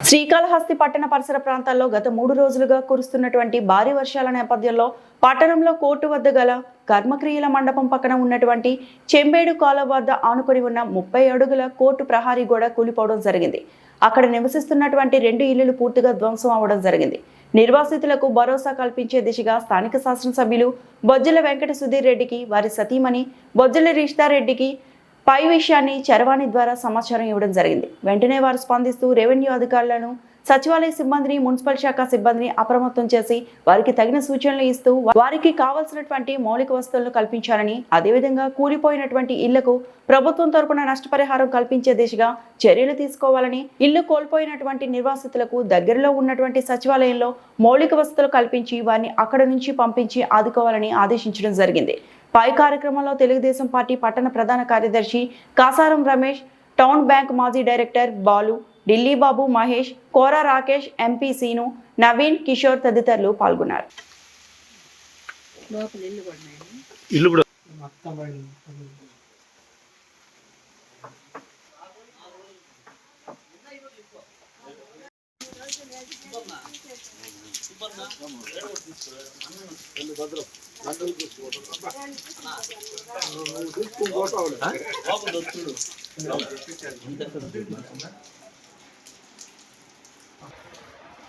శ్రీకాళహస్తి పట్టణ పరిసర ప్రాంతాల్లో గత 3 రోజులుగా కురుస్తున్నటువంటి భారీ వర్షాల నేపథ్యంలో పట్టణంలో కోర్టు వద్ద గల కర్మక్రియల మండపం పక్కన ఉన్నటువంటి చెంబేడు కాలువ వద్ద ఆనుకొని ఉన్న 30 అడుగుల కోర్టు ప్రహారీ గోడ కూలిపోవడం జరిగింది. అక్కడ నివసిస్తున్నటువంటి 2 ఇళ్లు పూర్తిగా ధ్వంసం అవడం జరిగింది. నిర్వాసితులకు భరోసా కల్పించే దిశగా స్థానిక శాసనసభ్యులు బొజ్జల వెంకట సుధీర్ రెడ్డికి వారి సతీమణి బొజ్జల రిషితారెడ్డికి పై విషయాన్ని చరవాణి ద్వారా సమాచారం ఇవ్వడం జరిగింది. వెంటనే వారు స్పందిస్తూ రెవెన్యూ అధికారులను, సచివాలయ సిబ్బందిని, మున్సిపల్ శాఖ సిబ్బందిని అప్రమత్తం చేసి వారికి తగిన సూచనలు ఇస్తూ వారికి కావాల్సినటువంటి మౌలిక వసతులను కల్పించాలని, అదేవిధంగా కూలిపోయినటువంటి ఇళ్లకు ప్రభుత్వం తరపున నష్టపరిహారం కల్పించే దిశగా చర్యలు తీసుకోవాలని, ఇల్లు కోల్పోయినటువంటి నిర్వాసితులకు దగ్గరలో ఉన్నటువంటి సచివాలయంలో మౌలిక వసతులు కల్పించి వారిని అక్కడ నుంచి పంపించి ఆదుకోవాలని ఆదేశించడం జరిగింది. పై కార్యక్రమంలో తెలుగుదేశం పార్టీ పట్టణ ప్రధాన కార్యదర్శి కాసారం రమేష్, టౌన్ బ్యాంక్ మాజీ డైరెక్టర్ బాలు, ఢిల్లీ బాబు, మహేష్, కోరా రాకేష్, ఎంపీ సీను, నవీన్, కిషోర్ తదితరులు పాల్గొన్నారు.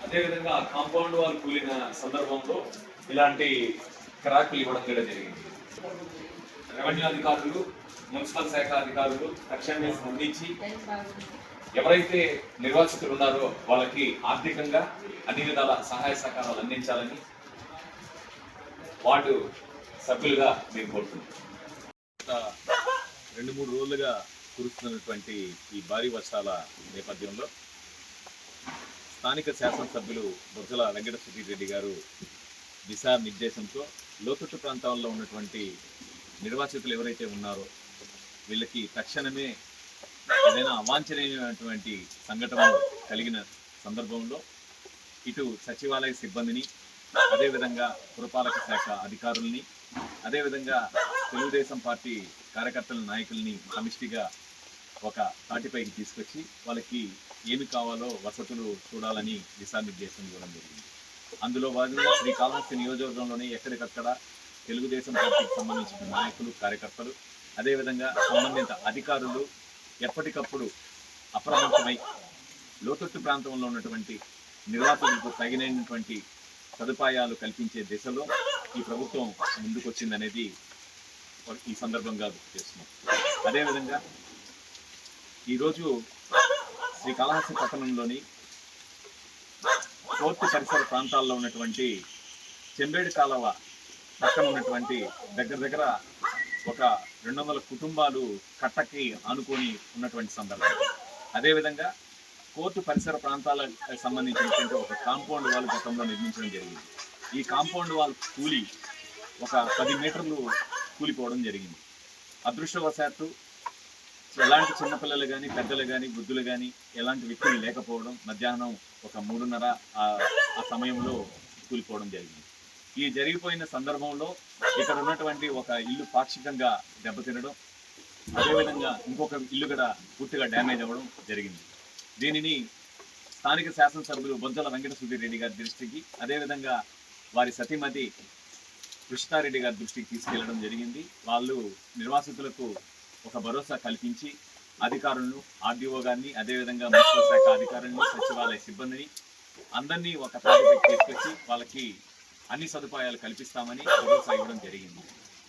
అదేవిధంగా కాంపౌండ్ వాల్ కూలిన సందర్భంలో ఇలాంటి క్రాక్లు ఇవ్వడం కూడా జరిగింది. రెవెన్యూ అధికారులు, మున్సిపల్ శాఖ అధికారులు తక్షణమే స్పందించి ఎవరైతే నిర్వాసితులు ఉన్నారో వాళ్ళకి ఆర్థికంగా అన్ని విధాల సహాయ సహకారాలు అందించాలని వార్డు సభ్యులుగా నేను కోరుతున్నాను. 2-3 రోజులుగా కురుస్తున్నటువంటి ఈ భారీ వర్షాల నేపథ్యంలో స్థానిక శాసనసభ్యులు బొజ్జల వెంకట సుధీర్ రెడ్డి గారు దిశానిర్దేశంతో లోతట్టు ప్రాంతాల్లో ఉన్నటువంటి నిర్వాసితులు ఎవరైతే ఉన్నారో వీళ్ళకి తక్షణమే ఏదైనా అవాంఛనీయమైనటువంటి సంఘటనలు కలిగిన సందర్భంలో ఇటు సచివాలయ సిబ్బందిని, అదేవిధంగా పురపాలక శాఖ అధికారుల్ని, అదేవిధంగా తెలుగుదేశం పార్టీ కార్యకర్తల నాయకుల్ని సమిష్టిగా ఒక తాటిపైకి తీసుకొచ్చి వాళ్ళకి ఏమి కావాలో వసతులు చూడాలని దిశానిర్దేశం ఇవ్వడం జరిగింది. అందులో భాగంగా శ్రీకాళహస్తి నియోజకవర్గంలోనే ఎక్కడికక్కడ తెలుగుదేశం పార్టీకి సంబంధించిన నాయకులు, కార్యకర్తలు, అదేవిధంగా సంబంధిత అధికారులు ఎప్పటికప్పుడు అప్రమత్తమై లోతట్టు ప్రాంతంలో ఉన్నటువంటి నిర్వాసితులకు తగినటువంటి సదుపాయాలు కల్పించే దిశలో ఈ ప్రభుత్వం ముందుకొచ్చిందనేది ఈ సందర్భంగా గుర్తు చేస్తున్నాం. అదేవిధంగా ఈరోజు శ్రీకాళహస్తి పట్టణంలోని కోర్టు పరిసర ప్రాంతాల్లో ఉన్నటువంటి చెంబేడు కాలువ పక్కన ఉన్నటువంటి దగ్గర ఒక 200 కుటుంబాలు కట్టకి ఆనుకొని ఉన్నటువంటి సందర్భం. అదేవిధంగా కోర్టు పరిసర ప్రాంతాలకు సంబంధించినటువంటి ఒక కాంపౌండ్ వాల్ గతంలో నిర్మించడం జరిగింది. ఈ కాంపౌండ్ వాల్ కూలి ఒక 10 మీటర్లు కూలిపోవడం జరిగింది. అదృష్టవశాత్తు ఎలాంటి చిన్నపిల్లలు కానీ, పెద్దలు కానీ, వృద్ధులు కానీ ఎలాంటి వ్యక్తులు లేకపోవడం, మధ్యాహ్నం ఒక 3:30 ఆ సమయంలో కూలిపోవడం జరిగింది. ఈ జరిగిపోయిన సందర్భంలో ఇక్కడ ఉన్నటువంటి ఒక ఇల్లు పాక్షికంగా దెబ్బతినడం, అదేవిధంగా ఇంకొక ఇల్లు కూడా పూర్తిగా డ్యామేజ్ అవ్వడం జరిగింది. దీనిని స్థానిక శాసనసభ్యులు బొజ్జల వెంకట సుధీర్ రెడ్డి గారి దృష్టికి, అదేవిధంగా వారి సతీమతి రిషితారెడ్డి గారి దృష్టికి తీసుకెళ్లడం జరిగింది. వాళ్ళు నిర్వాసితులకు ఒక భరోసా కల్పించి అధికారులను, ఆర్డీఓ గారిని, అదేవిధంగా మున్సిపల్ శాఖ అధికారులను, సచివాలయ సిబ్బందిని అందరినీ ఒక తాటిపైకి తీసుకొచ్చి వాళ్ళకి అన్ని సదుపాయాలు కల్పిస్తామని భరోసా ఇవ్వడం జరిగింది.